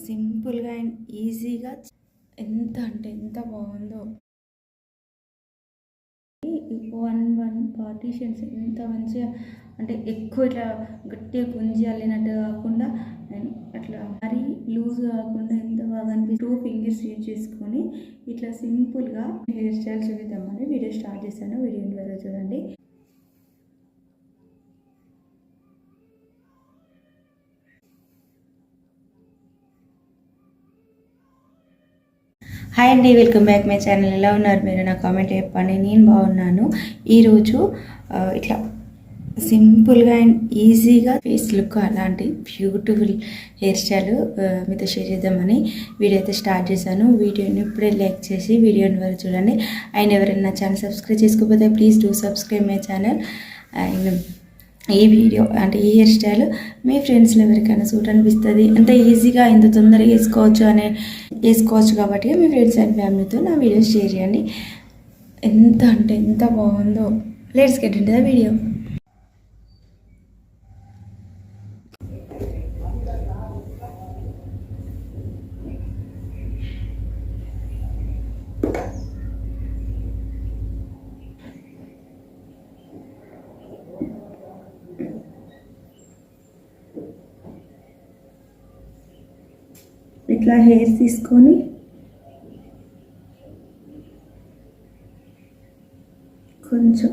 సింపుల్‌గా అండ్ ఈజీగా ఎంత అంటే ఎంత బాగుందో. వన్ పార్టీషన్స్ ఎంత మంచిగా అంటే ఎక్కువ ఇట్లా గట్టిగా గుంజి అల్లినట్టు కాకుండా అండ్ అట్లా మరీ లూజ్ కాకుండా ఎంత బాగా అనిపిస్తుంది. 2 ఫింగర్స్ యూజ్ చేసుకొని ఇట్లా సింపుల్‌గా హెయిర్ స్టైల్ చూపిద్దామని వీడియో స్టార్ట్ చేశాను. వీడియో ఎండ్ వరకు చూడండి. హాయ్ అండి, వెల్కమ్ బ్యాక్ మై ఛానల్. ఎలా ఉన్నారు మీరు? నా కామెంట్ చెప్పండి. నేను బాగున్నాను. ఈరోజు ఇట్లా సింపుల్గా అండ్ ఈజీగా ఫేస్ లుక్ అలాంటి బ్యూటిఫుల్ హెయిర్ స్టైల్ మీతో షేర్ చేద్దామని వీడియో అయితే స్టార్ట్ చేశాను. వీడియోని ఇప్పుడే లైక్ చేసి వీడియోని వరకు చూడండి. అండ్ ఎవరైనా ఛానల్ సబ్స్క్రైబ్ చేసుకోకపోతే please do subscribe my channel. And ఈ వీడియో అంటే ఈ హెయిర్ స్టైల్ మీ ఫ్రెండ్స్లో ఎవరికైనా సూట్ అనిపిస్తుంది, ఎంత ఈజీగా ఎంత తొందరగా వేసుకోవచ్చు కాబట్టి మీ ఫ్రెండ్స్ అండ్ ఫ్యామిలీతో నా వీడియోస్ షేర్ చేయండి. ఎంత అంటే ఎంత బాగుందో. Let's get into the video. ఇట్లా హెయిర్ తీసుకొని కొంచెం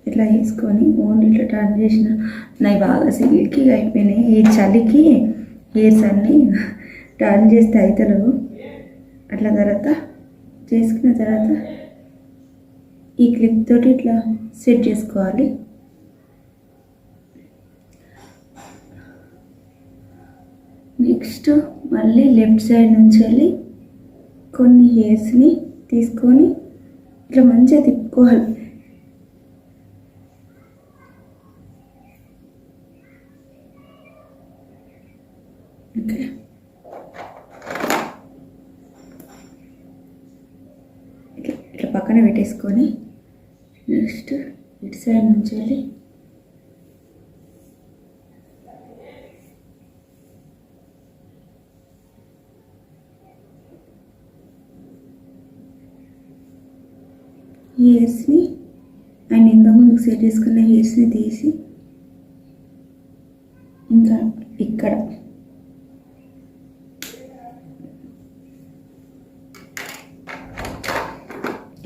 ఇట్లా వేసుకొని ఓన్లీ ఇట్లా టర్న్ చేసిన నాయి బాగా సిల్కీగా అయిపోయినాయి. ఈ చలికి హెయిర్స్ అన్నీ టర్న్ చేస్తే అవుతలేవు. అట్లా తర్వాత చేసుకున్న తర్వాత ఈ క్లిప్ తోటి ఇట్లా సెట్ చేసుకోవాలి. నెక్స్ట్ మళ్ళీ లెఫ్ట్ సైడ్ నుంచి వెళ్ళి కొన్ని హెయిర్స్ని తీసుకొని ఇట్లా మంచిగా తిప్పుకోవాలి. ఓకే, ఇట్లా పక్కన పెట్టేసుకొని నెక్స్ట్ ఇటు సైడ్ నుంచి వెళ్ళి హెయిర్స్ని అండ్ ఇంతకుముందుకు సెట్ చేసుకున్న హెయిర్స్ని తీసి ఇంకా ఇక్కడ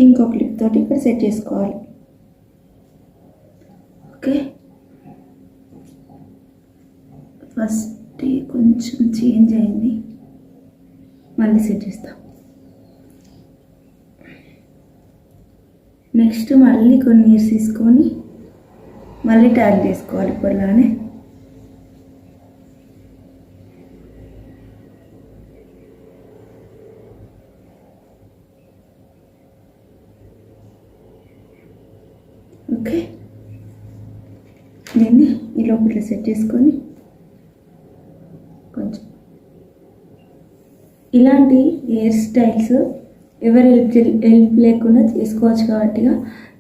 ఇంకో క్లిప్ తోటి ఇక్కడ సెట్ చేసుకోవాలి. ఓకే, ఫస్ట్ కొంచెం చేంజ్ అయింది, మళ్ళీ సెట్ చేస్తాం. నెక్స్ట్ మళ్ళీ కొన్ని హెయిర్స్ తీసుకొని మళ్ళీ టర్న్ చేసుకోవాలి ఇప్పటిలానే. ఓకే, దీన్ని ఈ లోపల సెట్ చేసుకొని కొంచెం ఇలాంటి హెయిర్ స్టైల్స్ ఎవరు హెల్ప్ లేకుండా చేసుకోవచ్చు కాబట్టిగా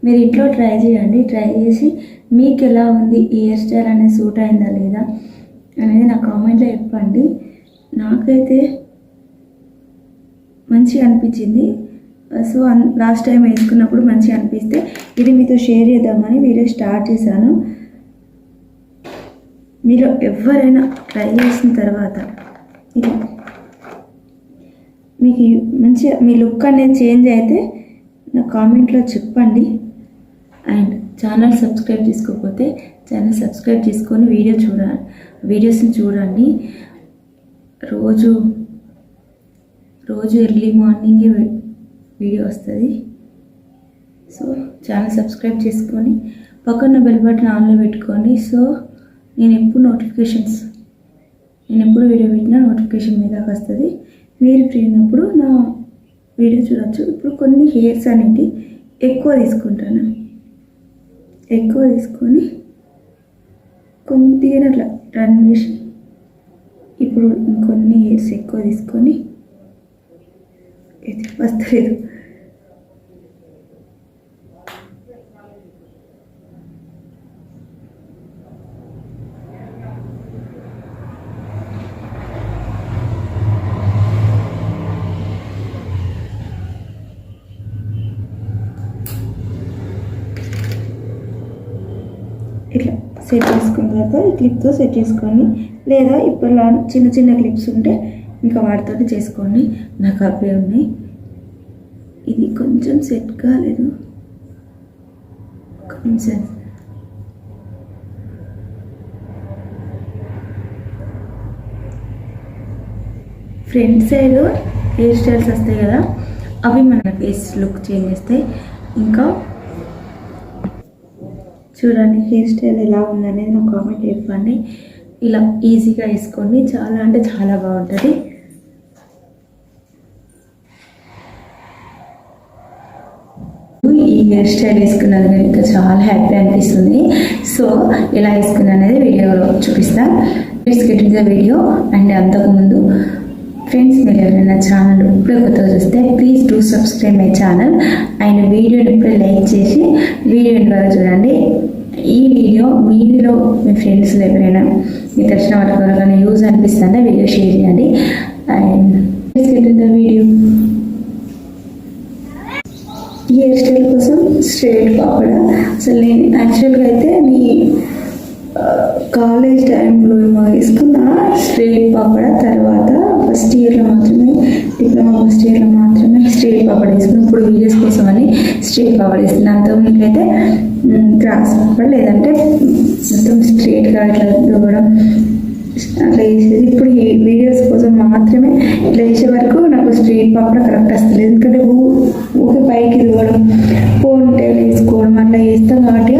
మీరు ఇంట్లో ట్రై చేయండి. ట్రై చేసి మీకు ఎలా ఉంది, ఈ హెయిర్ స్టైల్ అనేది సూట్ అయిందా లేదా అనేది నా కామెంట్లో చెప్పండి. నాకైతే మంచిగా అనిపించింది. సో లాస్ట్ టైం వేసుకున్నప్పుడు మంచిగా అనిపిస్తే ఇది మీతో షేర్ చేద్దామని వీడియో స్టార్ట్ చేశాను. మీరు ఎవరైనా ట్రై చేసిన తర్వాత ఇది మీకు మంచిగా మీ లుక్ అనేది చేంజ్ అయితే నా కామెంట్లో చెప్పండి. అండ్ ఛానల్ సబ్స్క్రైబ్ చేసుకోకపోతే ఛానల్ సబ్స్క్రైబ్ చేసుకొని వీడియోస్ని చూడండి. రోజు ఎర్లీ మార్నింగే వీడియో వస్తుంది. సో ఛానల్ సబ్స్క్రైబ్ చేసుకొని పక్కన బెల్ బటన్ ఆన్లో పెట్టుకోండి. సో నేను ఎప్పుడు వీడియో పెట్టినా నోటిఫికేషన్ మీద వస్తుంది. మీరు ఫ్రీ ఉన్నప్పుడు నా వీడియో చూడవచ్చు. ఇప్పుడు కొన్ని హెయిర్స్ అనేవి ఎక్కువ తీసుకుంటాను. ఎక్కువ తీసుకొని కొద్దిగా అట్లా టర్న్ చేసి ఇప్పుడు ఇంకొన్ని హెయిర్స్ ఎక్కువ తీసుకొని ఇది వస్తలేదు ఇట్లా సెట్ చేసుకున్న తర్వాత ఈ క్లిప్తో సెట్ చేసుకోండి, లేదా ఇప్పుడు చిన్న చిన్న క్లిప్స్ ఉంటే ఇంకా వాటితో చేసుకోండి. నాకు అవే ఉన్నాయి. ఇది కొంచెం సెట్ కాలేదు, కొంచెం ఫ్రంట్ సైడ్ హెయిర్ స్టైల్స్ వస్తాయి కదా, అవి మన ఫేస్ లుక్ చేంజ్ చేస్తాయి. ఇంకా చూడండి హెయిర్ స్టైల్ ఎలా ఉందనేది నాకు కామెంట్ చెప్పండి. ఇలా ఈజీగా వేసుకోండి, చాలా అంటే చాలా బాగుంటుంది. ఈ హెయిర్ స్టైల్ వేసుకున్నది ఇంకా చాలా హ్యాపీ అనిపిస్తుంది. సో ఎలా వేసుకున్నా అనేది వీడియోలో చూపిస్తాను. Let's get in the video. And అంతకుముందు ఫ్రెండ్స్, మీరు ఎవరైనా ఛానల్ ఇప్పుడే కొత్తగా చూస్తే please do subscribe my channel. And వీడియోని ఇప్పుడే లైక్ చేసి వీడియో ద్వారా చూడండి. ఈ వీడియో మీలో మీ ఫ్రెండ్స్లో ఎవరైనా మీకు తెలిసిన వాళ్ళకి ఎవరికైనా యూజ్ అనిపిస్తుందా వీడియో షేర్ చేయండి. And let's get in the video. ఈ హెయిర్ స్టైల్ కోసం స్ట్రైట్ పాపడా అసలు నేను యాక్చువల్గా అయితే కాలేజ్ టైంలో వేసుకున్న స్ట్రైట్ పాపడ, తర్వాత ఫస్ట్ ఇయర్లో మాత్రమే, డిప్లొమా ఫస్ట్ ఇయర్లో మాత్రమే స్ట్రైట్ పాపడ వేసుకున్నాను. ఇప్పుడు వీడియోస్ కోసం అని స్ట్రైట్ పాపడ వేసుకున్నాను. అంతకుముందుకైతే క్రాస్ పాపడ, లేదంటే మొత్తం స్ట్రైట్గా ఇట్లా దువ్వడం అట్లా వేసేది. ఇప్పుడు ఈ వీడియోస్ కోసం మాత్రమే ఇట్లా వేసే వరకు నాకు స్ట్రైట్ పాపడ కరెక్ట్ వస్తుంది. ఎందుకంటే ఊకే పైకి దువ్వడం, ఫోన్ టైల్ వేసుకోవడం అట్లా చేస్తాం కాబట్టి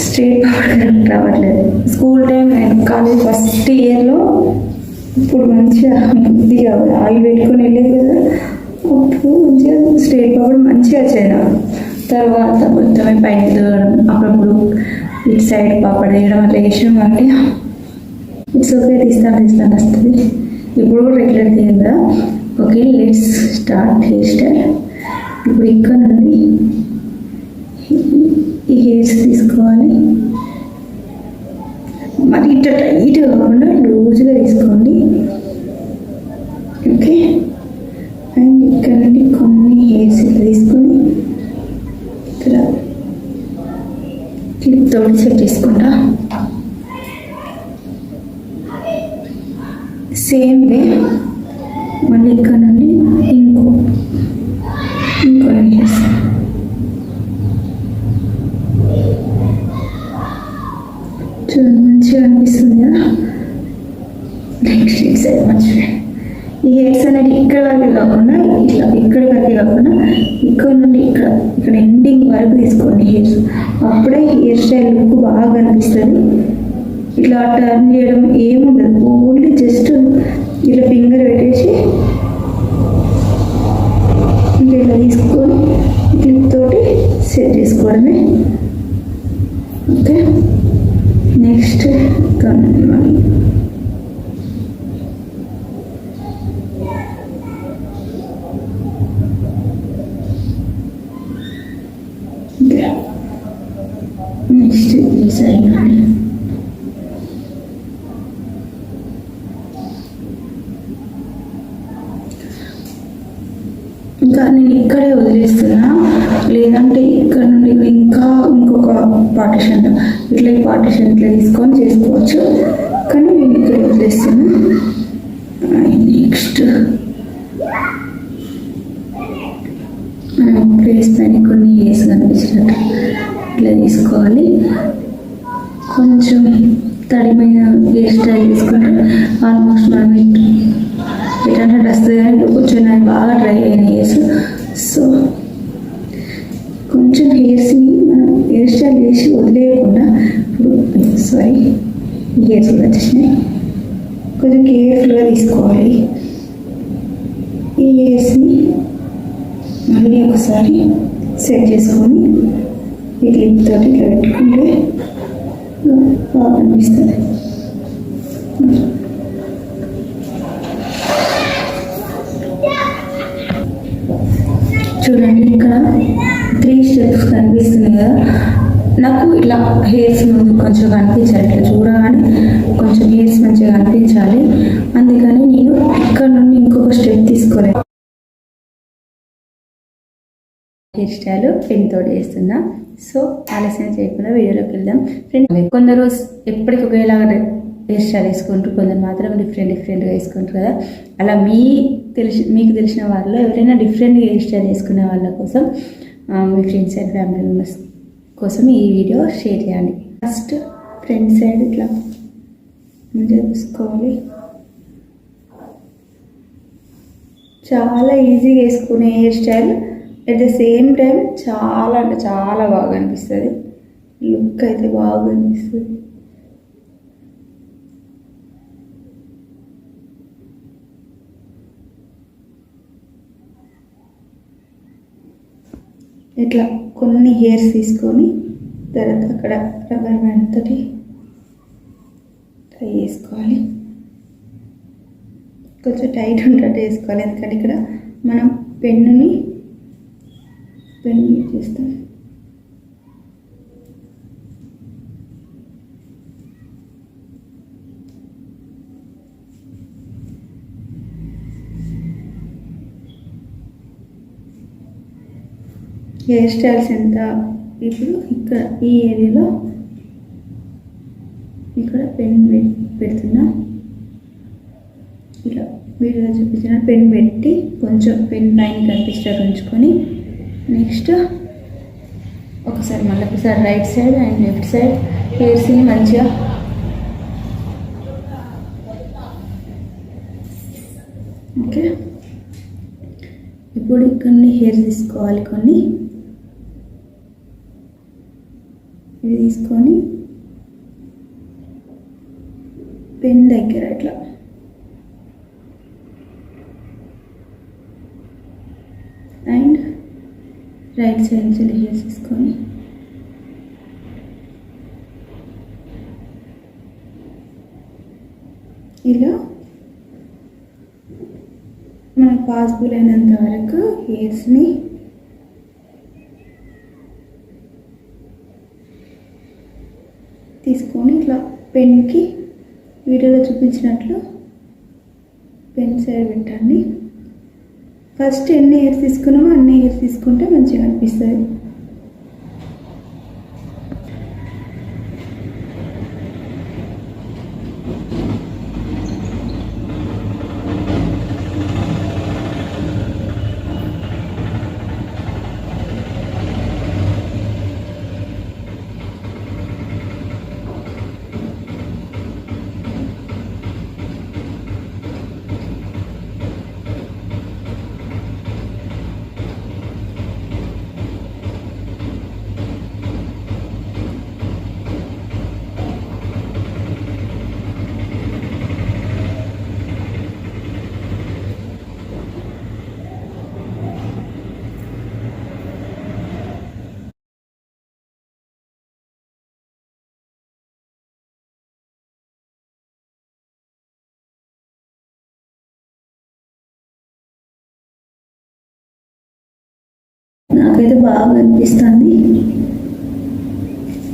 స్ట్రైట్ పాపడ రావట్లేదు. స్కూల్ టైం నేను కాలేజ్ ఫస్ట్ ఇయర్లో ఇప్పుడు మంచిగా కొద్దిగా ఆయిల్ పెట్టుకొని వెళ్ళేది కదా, అప్పుడు మంచిగా స్ట్రైట్ పాపడ మంచిగా వచ్చాయి. తర్వాత మొత్తమే పైన దువ్వడం, అప్పుడప్పుడు ఇటు సైడ్ పాపడ వేయడం అట్లా వేసినాం కాబట్టి ఇట్స్ ఓకే, తీస్తాను వస్తుంది. ఇప్పుడు కూడా రెగ్యులర్ తీయం కదా. Okay, let's start hair style. ఇప్పుడు ఇక్కడ నుండి ఈ హెయిర్స్ తీసుకోవాలి. మరి ఇట్లా టైట్ కాకుండా లూజ్గా తీసుకోండి. ఓకే, అండ్ ఇక్కడ నుండి కొన్ని హెయిర్స్ ఇట్లా తీసుకొని ఇక్కడ క్లిప్ తోటి సెట్ చేసుకుంటా. సేమ్ వే మళ్ళీ ఇక్కడ నుండి ఇంకొన్ని హెయిర్స్ చూడండి, మంచిగా అనిపిస్తుంది కదా. నెక్స్ట్ ఇట్ సైడ్ మంచిగా ఈ హెయిర్స్ అనేది ఇక్కడ వరకు కాకుండా ఇట్లా ఇక్కడ వరకు కాకుండా ఇక్కడ నుండి ఇక్కడ ఎండింగ్ వరకు తీసుకోండి హెయిర్స్. అప్పుడే హెయిర్ స్టైల్ లుక్ బాగా అనిపిస్తుంది. ఇట్లా టర్న్ చేయడం ఏముండదు, ఓన్లీ జస్ట్ ఇట్లా ఫింగర్ పెట్టేసి ఇట్లా తీసుకొని క్లిప్ తోటి సెట్ చేసుకోవడమే. ఓకే, నెక్స్ట్ నెక్స్ట్ ఈ సైడ్ ఇంకా నేను ఇక్కడే వదిలేస్తున్నా, లేదంటే ఇక్కడ నుండి ఇంకొక పార్టిషన్ ఇట్లా ఈ పార్టిషన్ ఇట్లా తీసుకొని చేసుకోవచ్చు, కానీ నేను ఇక్కడ వదిలేస్తున్నా. నెక్స్ట్ ప్లేస్ పైన కొన్ని హెయిర్స్ కనిపించినట్టు ఇట్లా తీసుకోవాలి. కొంచెం తడిమైన హెయిర్ స్టైల్ తీసుకుంటే ఆల్మోస్ట్ మనం ఎట్లా వస్తుంది, కానీ కొంచెం నాకు బాగా డ్రై అయిన హెయిర్స్. సో కొంచెం హెయిర్స్ని మనం హెయిర్ స్టైల్ చేసి వదిలేయకుండా, ఇప్పుడు సారీ హెయిర్స్ కూడా వచ్చేసినాయి, కొంచెం కేర్ఫుల్గా తీసుకోవాలి. ఈ హెయిర్స్ని మళ్ళీ ఒకసారి సెట్ చేసుకొని ఈ క్లిప్ తోటి ఇట్లా పెట్టుకుంటే బాగా అనిపిస్తుంది. చూడండి ఇక్కడ 3 స్టెప్స్ కనిపిస్తున్నాయి కదా, నాకు ఇలా హెయిర్స్ ముందు కొంచెం కనిపించాలి, ఇట్లా చూడగానే కొంచెం హెయిర్స్ మంచిగా కనిపించాలి. అందుకని నేను ఇక్కడ నుండి ఇంకొక స్టెప్ తీసుకోలేదు. హెయిర్ స్టైల్ పెన్ తోటి వేస్తున్నా. సో ఆలస్యం చేయకుండా వీడియోలోకి వెళ్దాం. ఫ్రెండ్స్, కొందరు ఎప్పటికి ఒకేలాగా హెయిర్ స్టైల్ వేసుకుంటారు, కొందరు మాత్రం డిఫరెంట్గా వేసుకుంటారు కదా. అలా మీకు తెలిసిన వాళ్ళు ఎవరైనా డిఫరెంట్గా హెయిర్ స్టైల్ వేసుకునే వాళ్ళ కోసం, మీ ఫ్రెండ్స్ అండ్ ఫ్యామిలీ మెంబర్స్ కోసం ఈ వీడియో షేర్ చేయండి. ఫస్ట్ ఫ్రంట్ సైడ్ ఇట్లా మంచిగా చూసుకోవాలి. చాలా ఈజీగా వేసుకునే hair style, at the same time చాలా అంటే చాలా బాగా అనిపిస్తుంది. లుక్ అయితే బాగా అనిపిస్తుంది. ఇట్లా కొన్ని హెయిర్స్ తీసుకొని తర్వాత అక్కడ రబ్బర్ బ్యాండ్ తోటి ట్రై చేసుకోవాలి. కొంచెం టైట్ ఉండేటట్టు వేసుకోవాలి, ఎందుకంటే ఇక్కడ మనం పెన్ చేస్తాం. హెయిర్ స్టైల్స్ ఎంత ఇప్పుడు ఇక్కడ ఈ ఏరియాలో ఇక్కడ పెన్ పెడుతున్నా. ఇలా వీడియోలో చూపించిన పెన్ పెట్టి కొంచెం పెన్ లైన్ కనిపించేటట్టు ఉంచుకొని నెక్స్ట్ మళ్ళీ ఒకసారి right side and left side హెయిర్స్ని మంచిగా ఓకే. ఇప్పుడు కొన్ని హెయిర్స్ తీసుకోవాలి, కొన్ని ఇవి తీసుకొని పెన్ దగ్గర ఇట్లా అండ్ రైట్ సైడ్ నుంచి హెయిర్స్ తీసుకొని ఇలా మనకు పాసిబుల్ అయినంత వరకు హెయిర్స్ని తీసుకొని ఇట్లా పెన్కి వీడియోలో చూపించినట్లు పెన్ సైడ్ పెట్టండి. ఫస్ట్ ఎన్ని హెయిర్స్ తీసుకున్నామో అన్ని హెయిర్స్ తీసుకుంటే మంచిగా అనిపిస్తుంది. నాకైతే బాగా అనిపిస్తుంది.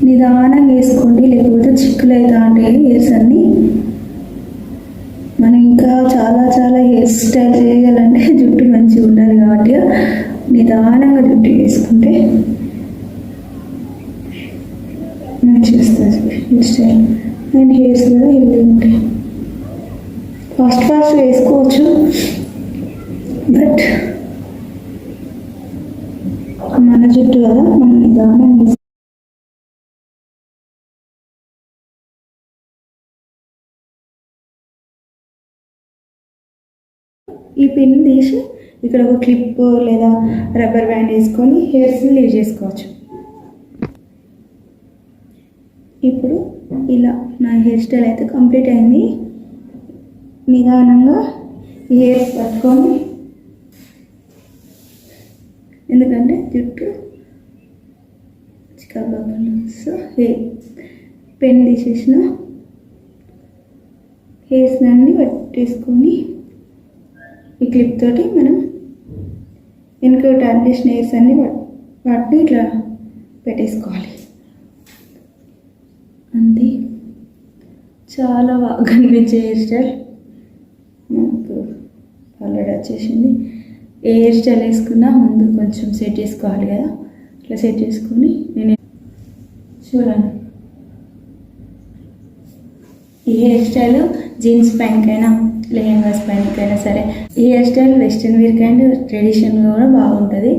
నిదానంగా వేసుకోండి, లేకపోతే చిక్కులు అవుతా ఉంటాయి హెయిర్స్ అన్నీ. మనం ఇంకా చాలా చాలా హెయిర్ స్టైల్ చేయాలంటే జుట్టు మంచిగా ఉండాలి కాబట్టి నిదానంగా జుట్టు వేసుకుంటే మంచిగా వస్తుంది హెయిర్ స్టైల్. అండ్ హెయిర్స్ కూడా హెల్దీ ఉంటాయి. ఫాస్ట్ వేసుకోవచ్చు, బట్ మన జుట్టు కదా, మనం నిదానం ఈ పిన్ తీసి ఇక్కడ ఒక క్లిప్ లేదా రబ్బర్ బ్యాండ్ వేసుకొని హెయిర్స్ని లీవ్ చేసుకోవచ్చు. ఇప్పుడు ఇలా నా హెయిర్ స్టైల్ అయితే కంప్లీట్ అయింది. నిదానంగా హెయిర్స్ పట్టుకొని, ఎందుకంటే జుట్టు చికాకు, సో పెన్ తీసేసిన హెయిర్స్ అన్నీ పట్టేసుకొని ఈ క్లిప్ తోటి మనం వెనుక టర్న్ చేసిన హెయిర్స్ అన్నీ వాటిని ఇట్లా పెట్టేసుకోవాలి. అంతే, చాలా బాగా కనిపించే హెయిర్ స్టైల్ మనకు ఆల్రెడీ వచ్చేసింది. ఏ హెయిర్ స్టైల్ వేసుకున్నా ముందు కొంచెం సెట్ చేసుకోవాలి కదా, ఇట్లా సెట్ చేసుకొని నేను చూడండి. ఈ హెయిర్ స్టైల్ జీన్స్ పైనకైనా లెహెంగాస్ పైనకైనా సరే, ఈ హెయిర్ స్టైల్ వెస్ట్రన్ వేర్కి అండ్ ట్రెడిషనల్గా కూడా బాగుంటుంది.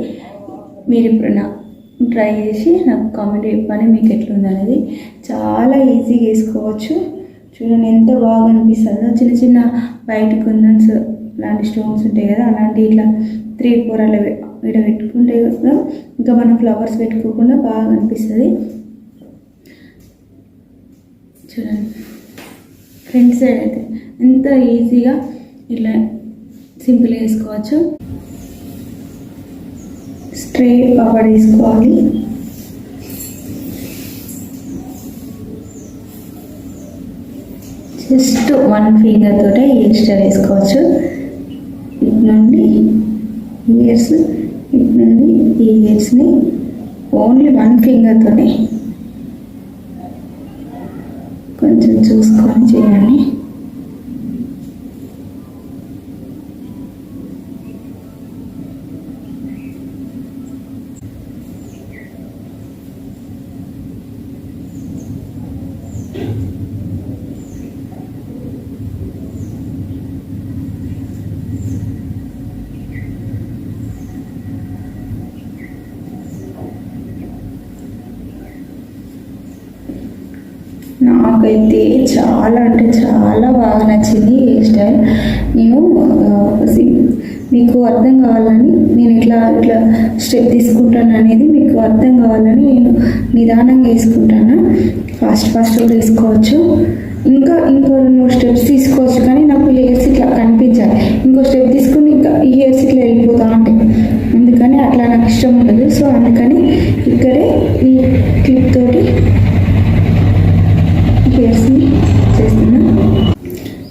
మీరు ఇప్పుడు ట్రై చేసి నాకు కామెంట్ చెప్పండి మీకు ఎట్లుంది అనేది. చాలా ఈజీగా వేసుకోవచ్చు. చూడండి ఎంత బాగా అనిపిస్తుందో. చిన్న చిన్న వైట్ కుందన్స్ లాంటి స్టోన్స్ ఉంటాయి కదా, అలాంటి ఇట్లా 3-4 అలా ఇక్కడ పెట్టుకుంటే కూడా ఇంకా మనం ఫ్లవర్స్ పెట్టుకోకుండా బాగా అనిపిస్తుంది. చూడండి ఫ్రంట్ సైడ్ అయితే ఎంత ఈజీగా ఇట్లా సింపుల్గా వేసుకోవచ్చు. స్ట్రైట్ పవర్ వేసుకోవాలి. జస్ట్ 1 ఫింగర్ తోటే హెయిర్ స్టైల్ వేసుకోవచ్చు. ఇటు నుండి ఇయర్స్, ఇటు నుండి ఈ ఇయర్స్ని ఓన్లీ 1 ఫింగర్తోనే కొంచెం చూసుకొని చేయాలి. నాకైతే చాలా అంటే చాలా బాగా నచ్చింది హెయిర్ స్టైల్. నేను మీకు అర్థం కావాలని నేను ఇట్లా స్టెప్ తీసుకుంటాను అనేది మీకు అర్థం కావాలని నేను నిదానంగా వేసుకుంటాను. ఫాస్ట్ కూడా వేసుకోవచ్చు. ఇంకో 2 స్టెప్స్ తీసుకోవచ్చు, కానీ నాకు హెయిర్స్ ఇట్లా కనిపించాలి. ఇంకో స్టెప్ తీసుకుని ఇంకా ఈ హెయిర్స్ ఇట్లా వెళ్ళిపోతా ఉంటాయి, అందుకని అట్లా నాకు ఇష్టం ఉండదు. సో అందుకని ఇక్కడే ఈ క్లిప్ తోటి హెయిర్స్ని చేస్తున్నా.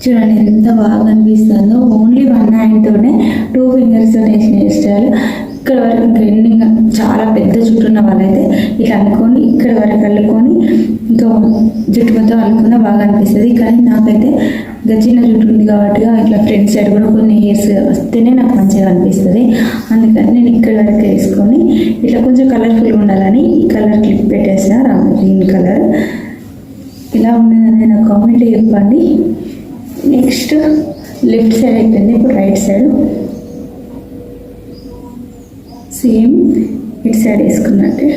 చూడండి ఎంత బాగా అనిపిస్తుందో. ఓన్లీ 1 హ్యాండ్తోనే 2 ఫింగర్స్తో వేసిన హెయిర్ స్టైల్. ఇక్కడ వరకు ఇంకా ఎండింగ్ చాలా పెద్ద జుట్టు ఉన్న వాళ్ళైతే ఇట్లా అనుకొని ఇక్కడ వరకు అల్లుకొని ఇంకా జుట్టు మొత్తం అల్లుకున్నా బాగా అనిపిస్తుంది. కానీ నాకైతే చిన్న జుట్టు ఉంది కాబట్టి ఇట్లా ఫ్రంట్ సైడ్ కూడా కొన్ని హెయిర్స్ వస్తేనే నాకు మంచిగా అనిపిస్తుంది. అందుకని నేను ఇక్కడ వరకు వేసుకొని ఇట్లా కొంచెం కలర్ఫుల్గా ఉండాలని ఈ కలర్ క్లిప్ పెట్టేసిన గ్రీన్ కలర్. ఇలా ఉన్నదని నాకు కామెంట్ చెప్పండి. నెక్స్ట్ లెఫ్ట్ సైడ్ అయిపోయింది, ఇప్పుడు రైట్ సైడ్ సేమ్ ఇటు సైడ్ వేసుకున్నట్టే.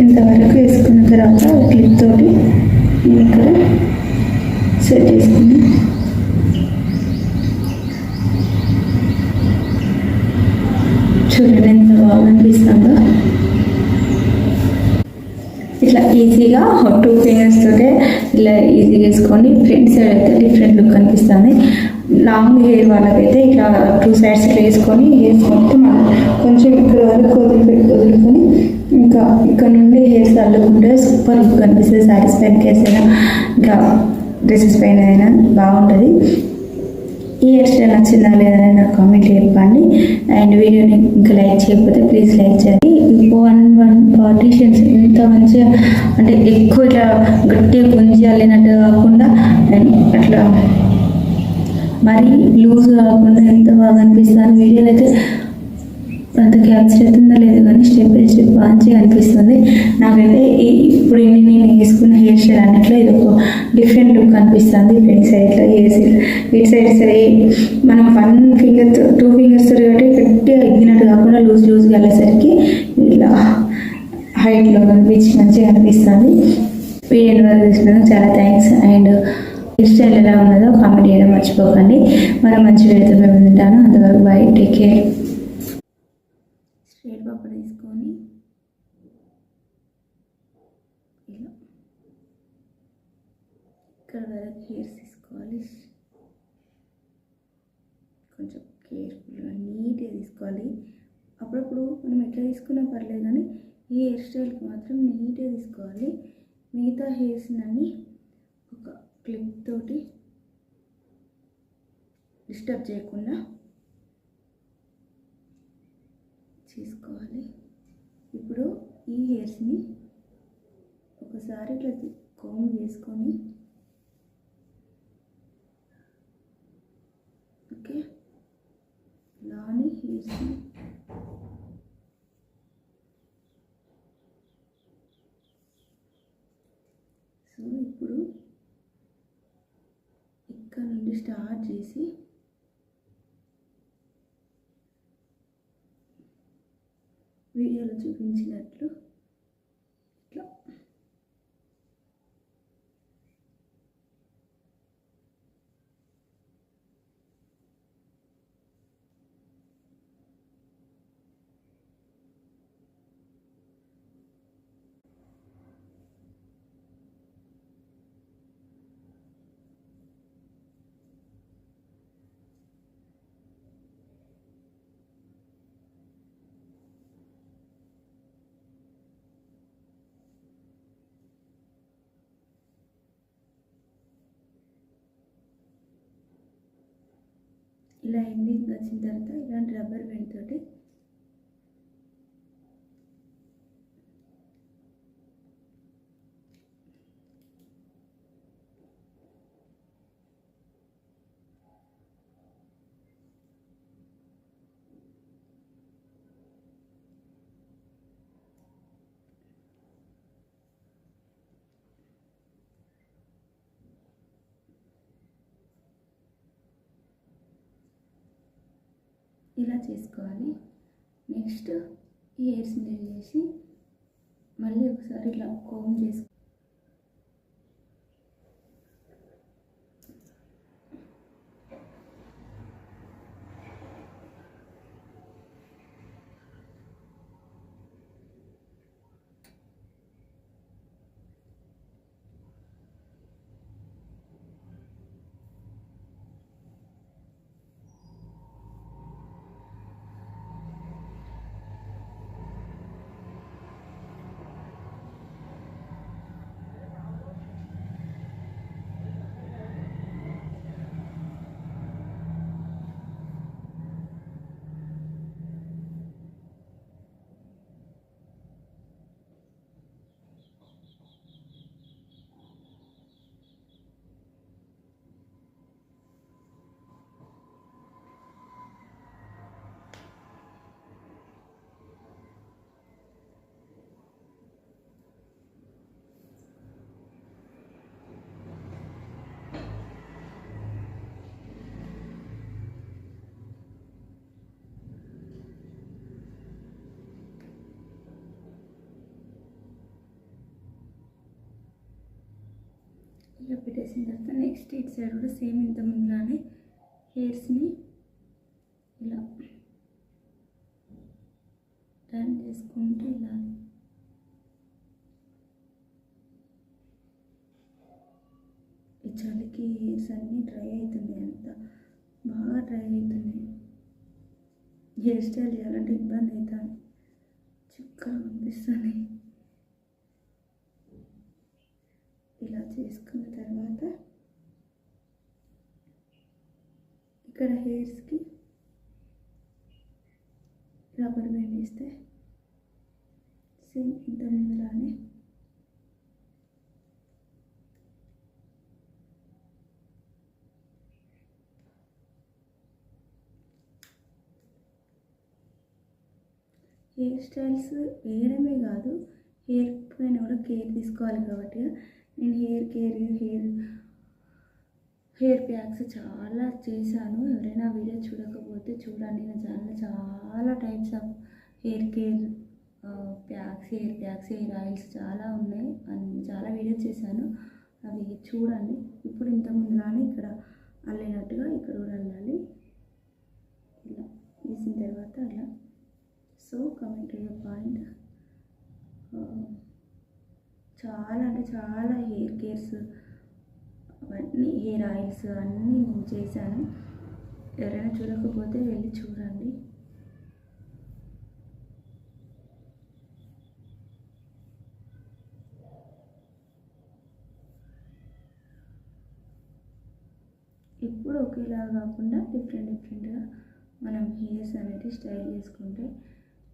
ఇంతవరకు వేసుకున్న తర్వాత క్లిప్ తోటి నేను ఇక్కడ సెట్ చేసుకుని చూడండి ఎంత బాగా అనిపిస్తుందో. ఇట్లా ఈజీగా 2 ఫింగర్స్ తోటే ఇలా ఈజీగా వేసుకోండి. ఫ్రంట్ సైడ్ అయితే డిఫరెంట్ లుక్ అనిపిస్తుంది. లాంగ్ హెయిర్ వాళ్ళకైతే ఇట్లా 2 సైడ్స్ ఇట్లా వేసుకొని వేసుకుంటే మనం కొంచెం ఇక్కడ వరకు వదులుకొని ఇంకా ఇక్కడ నుండి హెయిర్స్ అల్లుకుంటే సూపర్ లుక్ అనిపిస్తుంది. శారీస్ పైన వేసైనా ఇంకా డ్రెస్సెస్ పైన అయినా బాగుంటుంది. ఈ హెయిర్ స్టైల్ నచ్చిందా లేదని నాకు కామెంట్ చెప్పండి. అండ్ వీడియోని ఇంకా లైక్ చేయకపోతే ప్లీజ్ లైక్ చేయండి. ఇంకో 1 పార్టీషన్స్ ఎంత మంచిగా అంటే ఎక్కువ ఇట్లా గట్టిగా గుంజి అల్లినట్టు కాకుండా అట్లా మరీ లూజ్ కాకుండా ఎంత బాగా అనిపిస్తుంది. వీడియోలో అయితే అంత క్యాప్చర్ అవుతుందో లేదు కానీ స్టెప్ బై స్టెప్ మంచిగా అనిపిస్తుంది. నాకైతే ఇప్పుడు నేను వేసుకున్న హెయిర్ స్టైల్ అన్నట్లు ఇది ఒక డిఫరెంట్ లుక్ అనిపిస్తుంది. ఫ్రంట్ సైడ్లో ఇటు సైడ్ సరే మనం 1 ఫింగర్తో 2 ఫింగర్స్ కాబట్టి గట్టిగా ఎగ్గినట్టు కాకుండా లూజ్గా వెళ్ళేసరికి ఇలా హైట్లో కనిపించి మంచిగా అనిపిస్తుంది. వీడియో వరకు చూసినందుకు చాలా థ్యాంక్స్. అండ్ హెయిర్ స్టైల్ ఎలా ఉన్నదో కామెంట్ చేయడం మర్చిపోకండి. మనం మంచి వీడియోతో మేము ఉంటాను. అంతవరకు బై, టేక్ కేర్. స్ట్రైట్ పప్పు తీసుకొని ఇలా ఇక్కడ వరకు హెయిర్స్ తీసుకోవాలి. కొంచెం కేర్ఫుల్గా నీట్గా తీసుకోవాలి. అప్పుడప్పుడు మనం ఎట్లా తీసుకున్నా పర్లేదు, కానీ ఈ హెయిర్ స్టైల్కి మాత్రం నీట్గా తీసుకోవాలి. మిగతా హెయిర్స్ని ఒక క్లిప్ తోటి డిస్టర్బ్ చేయకుండా చేసుకోవాలి. ఇప్పుడు ఈ హెయిర్స్ని ఒకసారి ఇట్లా కోమ్ చేసుకొని, ఓకే, ఇలాని హెయిర్స్ని సో ఇప్పుడు ఇక్కడ నుండి స్టార్ట్ చేసి వీడియోలో చూపించినట్లు ఇట్లా ఇలా ఎండింగ్ వచ్చిన తర్వాత ఇలాంటి రబ్బర్ బ్యాండ్ తోటి ఇలా చేసుకోవాలి. నెక్స్ట్ ఈ హెయిర్స్ని చేసి మళ్ళీ ఒకసారి ఇలా కోమ్ చేసుకో. ఇలా పెట్టేసిన తర్వాత నెక్స్ట్ ఇటు సైడ్ కూడా సేమ్ ఇంత ముందులానే హెయిర్స్ని ఇలా టర్న్ చేసుకుంటూ ఇలా ఈ చలికి హెయిర్స్ అన్నీ డ్రై అవుతున్నాయి, అంత బాగా డ్రై అవుతున్నాయి. హెయిర్ స్టైల్ చేయాలంటే ఇబ్బంది అవుతుంది, చిక్కగా అనిపిస్తుంది. ఇలా చేసుకున్న తర్వాత ఇక్కడ హెయిర్స్కి రబ్బర్ బ్యాండ్ వేస్తే సేమ్ ఇంత ముందులానే హెయిర్ స్టైల్స్ వేయడమే కాదు, హెయిర్ పైన కూడా కేర్ తీసుకోవాలి. కాబట్టి నేను హెయిర్ ప్యాక్స్ చాలా చేశాను. ఎవరైనా వీడియో చూడకపోతే చూడండి, నా ఛానల్లో చాలా types of hair care packs hair oils చాలా ఉన్నాయి అండ్ చాలా వీడియోస్ చేశాను, అవి చూడండి. ఇప్పుడు ఇంతకుముందు రాని ఇక్కడ అల్లినట్టుగా ఇక్కడ కూడా అల్లాలి, ఇలా వేసిన తర్వాత అలా. So coming to the point, చాలా అంటే చాలా హెయిర్ కేర్స్ అవన్నీ హెయిర్ ఆయిల్స్ అన్నీ నేను చేశాను. ఎవరైనా చూడకపోతే వెళ్ళి చూడండి. ఇప్పుడు ఒకేలా కాకుండా డిఫరెంట్గా మనం హెయిర్స్ అనేది స్టైల్ చేసుకుంటే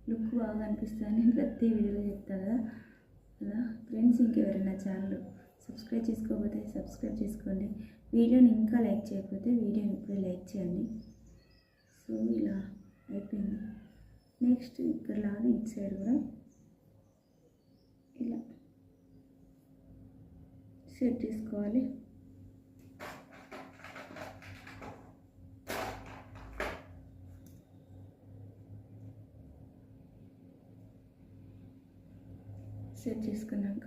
లుక్ బాగా అనిపిస్తుందని ప్రతి వీడియోలో చెప్తాను కదా. అలా ఫ్రెండ్స్, ఇంకెవరైనా ఛానల్ సబ్స్క్రైబ్ చేసుకోకపోతే సబ్స్క్రైబ్ చేసుకోండి. వీడియోని ఇంకా లైక్ చేయకపోతే వీడియోని ఇప్పుడే లైక్ చేయండి. సో ఇలా అయిపోయింది. నెక్స్ట్ ఇక్కడ లాగా ఇటు సైడ్ కూడా ఇలా సెట్ చేసుకోవాలి. సెట్ చేసుకున్నాక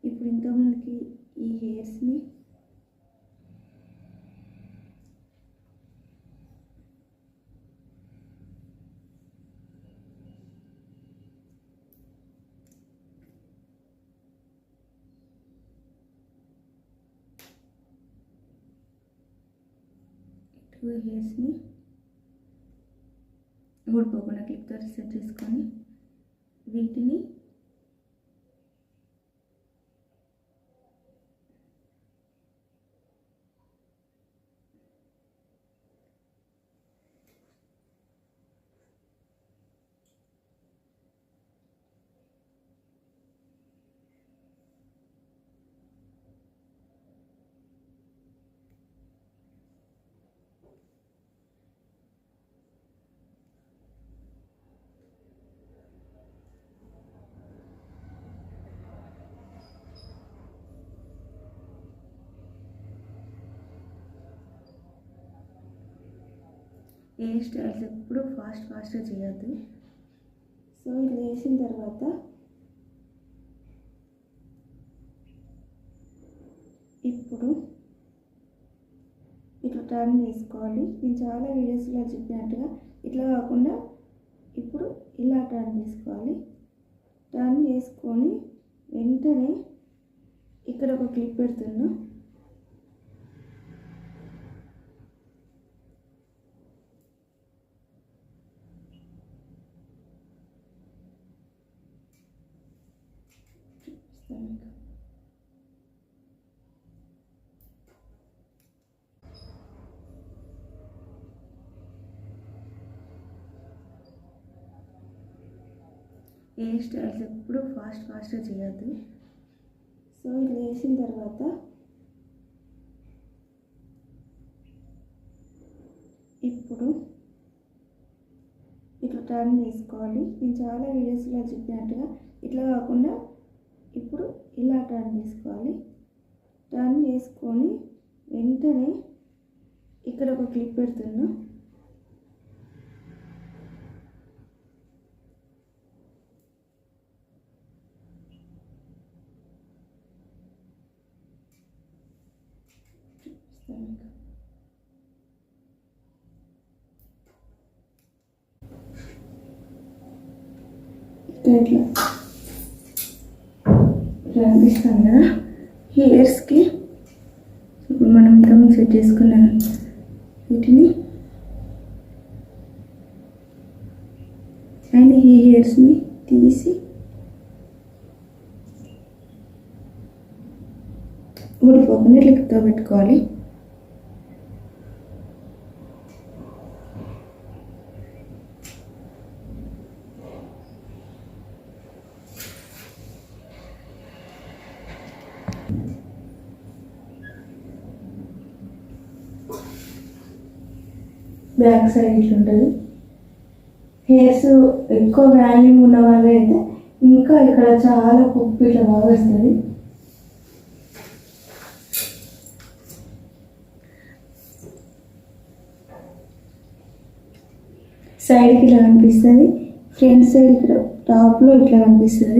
ఇప్పుడు ఇంతకుముందుకి ఈ హెయిర్స్ని ఊడిపోకుండా క్లిప్తో సెట్ చేసుకొని వీటిని హెయిర్ స్టైల్స్ ఎప్పుడు ఫాస్ట్గా చేయొద్దు. సో ఇది వేసిన తర్వాత ఇప్పుడు ఇట్లా టర్న్ చేసుకోవాలి. నేను చాలా వీడియోస్లో చెప్పినట్టుగా ఇట్లా కాకుండా ఇప్పుడు ఇలా టర్న్ చేసుకోవాలి. టర్న్ చేసుకొని వెంటనే ఇక్కడ ఒక క్లిప్ పెడుతున్నా. హెయిర్ స్టైల్స్ ఎప్పుడు ఫాస్ట్గా చేయొద్దు. సో ఇది వేసిన తర్వాత ఇప్పుడు ఇట్లా టర్న్ చేసుకోవాలి. నేను చాలా వీడియోస్లో చెప్పినట్టుగా ఇట్లా కాకుండా ఇప్పుడు ఇలా టర్న్ చేసుకోవాలి. టర్న్ చేసుకొని వెంటనే ఇక్కడ ఒక క్లిప్ పెడుతున్నా. ఇట్లా కనిపిస్తాను కదా హెయిర్స్కి. ఇప్పుడు మనం ఇంతకుముందు సెట్ చేసుకున్న వీటిని అండ్ ఈ హెయిర్స్ని తీసి ఊడిపోకుండా ఇట్లా క్లిప్తో పెట్టుకోవాలి. బ్యాక్ సైడ్ ఇట్లా ఉంటుంది. హెయిర్స్ ఎక్కువ వాల్యూమ్ ఉన్న వాళ్ళు అయితే ఇంకా ఇక్కడ చాలా కుప్పి ఇట్లా బాగా వస్తుంది. సైడ్కి ఇలా అనిపిస్తుంది. ఫ్రంట్ సైడ్ టాప్లో ఇట్లా కనిపిస్తుంది.